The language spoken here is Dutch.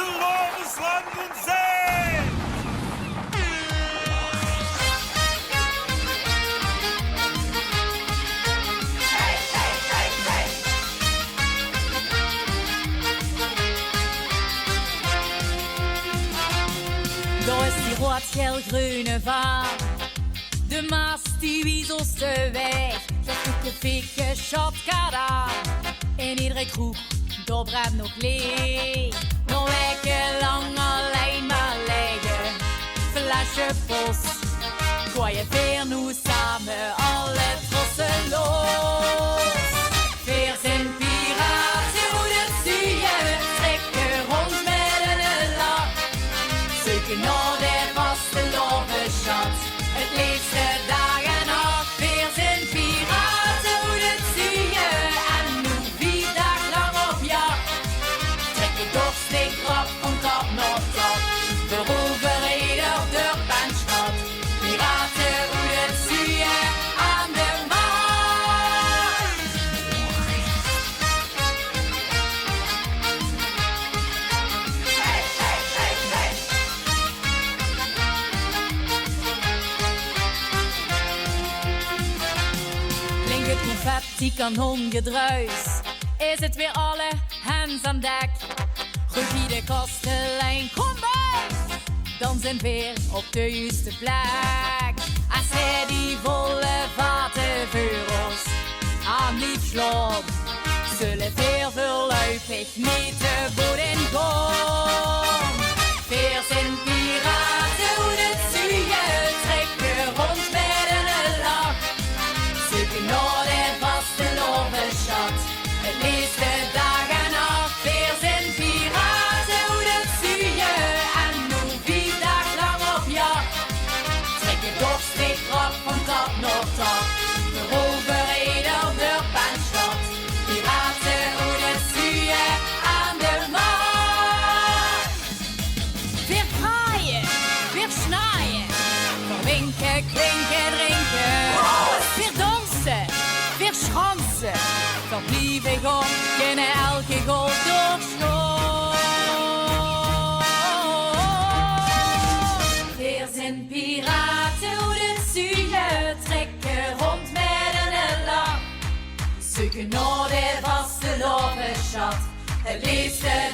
verloren zijn. Daar is die rood-geel-groene vaart. De Maas die wiezelt de weg. Je fikke shotkaart aan. In iedere kroeg, daar brandt nog leeg. Nog weken lang alleen maar liggen. Flesje post. Gooi je weer nu samen alle trossen los. 14 piraten, hoe dat zie je. Trekken rond met een lach. Zoeken naar de vaste lovenschat. Het liefste dag en nacht. 14 piraten, hoe dat zie je. En nu 4 dagen lang op jacht. Trekken dorstig rap van top naar top. Veroveren ieder dorp en stad. Piraten, hoe dat zie je. Aan de macht. Hey, hey, hey, hey. Klinkt het confetti-kanongedruis. Is het weer alle hands aan dek? Gooi de kastelein, kom bij! Dan zijn we weer op de juiste plek. Als hij die volle vaten voor ons aan lief slot, zullen weer voorlopig niet te boden komen. 14 piraten, hoe dat zie je, trekken rond met een lach. Zoeken naar de vaste lovenschat, het liefste dag en nacht. 14 piraten, hoe dat zie je, en nu 4 dagen lang op jacht. Trekken dorstig rap van top naar top, veroveren ieder dorp en stad. Piraten, hoe dat zie je, aan de macht. Weer graaien, weer snaaien, verwinken, klinken, drinken. Weer dansen, weer schansen, verblieven om, kennen elke goal doorschoon. 14 piraten, hoe dat zie je, trekken rond met een lach. Zoeken naar de vaste lovenschat, het liefste